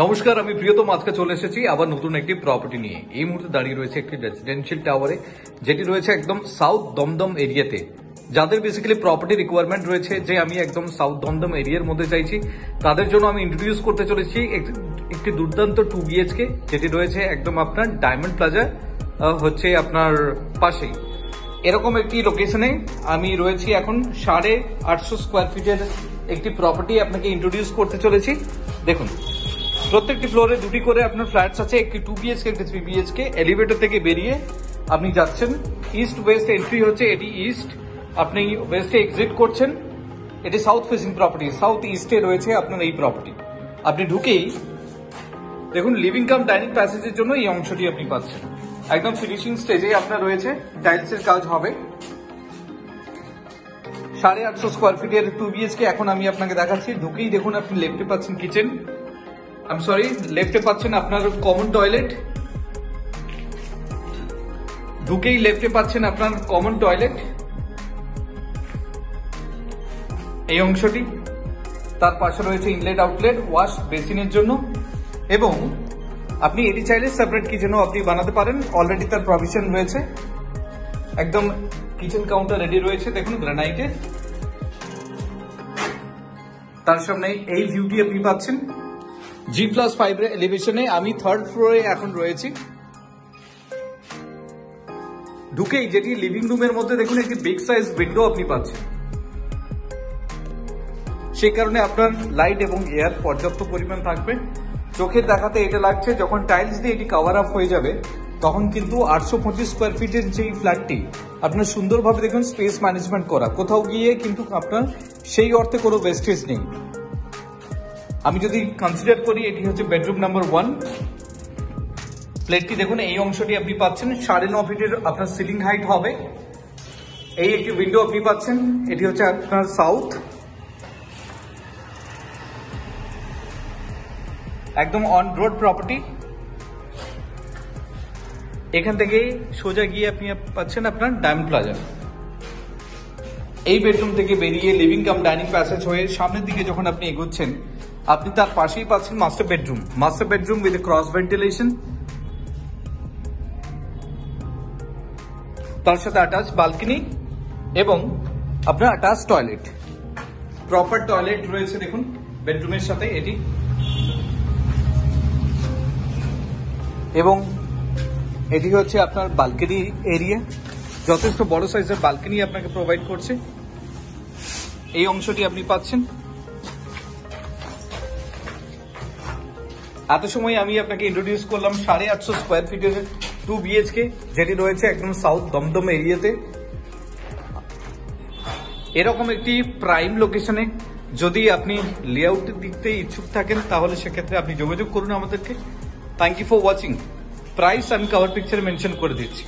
নমস্কার, আমি প্রিয়তম আজকে চলে এসেছি আবার নতুন একটি প্রপার্টি নিয়ে। এই মুহূর্তে দাঁড়িয়ে রয়েছে একটি রেসিডেন্সিয়াল টাওয়ারে, যেটি রয়েছে একদম সাউথ দমদম এরিয়াতে। যাদের বেসিক্যালি প্রপার্টি রিকোয়ারমেন্ট রয়েছে যে আমি একদম সাউথ দমদম এরিয়ার মধ্যে চাইছি, তাদের জন্য আমি ইন্ট্রোডিউস করতে চলেছি একটি দুর্দান্ত 2 BHK, যেটি রয়েছে একদম আপনার ডায়মন্ড প্লাজা হচ্ছে আপনার পাশেই। এরকম একটি লোকেশনে আমি রয়েছি এখন 850 স্কোয়ার ফিটের একটি প্রপার্টি আপনাকে ইন্ট্রোডিউস করতে চলেছি। দেখুন, প্রত্যেকটি ফ্লোরে দুটি করে আপনার ফ্ল্যাটস আছে, একটি 2 BHK, একটি 3 BHK। এলিভেটর থেকে বেরিয়ে আপনি যাচ্ছেন, ইস্ট ওয়েস্ট এন্ট্রি হচ্ছে, এটি ইস্ট। আপনি ওয়েস্টে এক্সিট করছেন, এটি সাউথ ফেসিং প্রপার্টি, সাউথ ইস্টে রয়েছে আপনার এই প্রপার্টি। আপনি ঢুকেই দেখুন লিভিং কাম ডাইনিং প্যাসেজের জন্য এই অংশটি আপনি পাচ্ছেন। একদম ফিনিশিং স্টেজে আপনার রয়েছে, টাইলসের কাজ হবে। 850 স্কোয়ার ফিটের 2 BHK এখন আমি আপনাকে দেখাচ্ছি। ঢুকেই দেখুন আপনি লেফটে পাচ্ছেন কিচেন, লেফটে পাচ্ছেন আপনার কমন টয়লেট। ঢুকেই লেফটে পাচ্ছেন আপনার কমন টয়লেট, এই অংশটি। তার পাশে রয়েছে ইনলেট আউটলেট ওয়াশ বেসিনের জন্য, এবং আপনি এটি চাইলে সেপারেট কিচেনও আপনি বানাতে পারেন, অলরেডি তার প্রভিশন রয়েছে। একদম কিচেন কাউন্টার রেডি রয়েছে, দেখুন গ্রানাইটের। তার সামনে এই ভিউটি আপনি পাচ্ছেন। G+5 এলিভেশনে আমি 3rd ফ্লোরে এখন রয়েছি। ঢুকেই যেটি লিভিং রুমের মধ্যে দেখুন একটি বিগ সাইজ উইন্ডো আপনি পাচ্ছেন। সেই কারণে আপনার লাইট এবং এয়ার পর্যাপ্ত পরিমাণ থাকবে। চোখের দেখাতে এটা লাগছে, যখন টাইলস দিয়ে এটি কভার আপ হয়ে যাবে তখন কিন্তু 825 স্কোয়ার ফিটের যেই ফ্ল্যাটটি আপনার সুন্দরভাবে দেখুন স্পেস ম্যানেজমেন্ট করা, কোথাও গিয়ে কিন্তু আপনার সেই অর্থে কোনো ওয়েস্টেজ নেই। আমি যদি কনসিডার করি, এটি হচ্ছে বেডরুম নাম্বার 1। প্লেটটি দেখুন, এই অংশটি আপনি পাচ্ছেন 9.5 ফিটের আপনার সিলিং হাইট হবে। এই একটি উইন্ডো আপনি পাচ্ছেন, এটি হচ্ছে আপনার সাউথ, একদম অন রোড প্রপার্টি। এখান থেকে সোজা গিয়ে আপনি পাচ্ছেন আপনার ডায়মন্ড প্লাজা। এই বেডরুম থেকে বেরিয়ে লিভিং কাম ডাইনিং প্যাসেজ হয়ে সামনের দিকে যখন আপনি এগোচ্ছেন, আপনি তার পাশেই পাচ্ছেন master bedroom with cross ventilation, তার সাথে অ্যাটাচ বালকনি এবং আপনার অ্যাটাচ টয়লেট। প্রপার টয়লেট রয়েছে দেখুন বেডরুমের সাথে এটি, এবং এটি হচ্ছে আপনার বালকনি এরিয়া। যথেষ্ট বড় সাইজের বালকনি আপনাকে প্রোভাইড করছে। এই অংশটি আপনি পাচ্ছেন। এত সময় আমি আপনাকে ইন্ট্রোডিউস করলাম 850 স্কোয়ার ফিটের 2 BHK, যেটি রয়েছে একদম সাউথ দমদম এরিয়াতে। এরকম একটি প্রাইম লোকেশনে যদি আপনি লেআউটের দিক থেকে ইচ্ছুক থাকেন, তাহলে সেক্ষেত্রে আপনি যোগাযোগ করুন আমাদেরকে। Thank you for watching. Price আমি কভার পিকচারে মেনশন করে দিচ্ছি।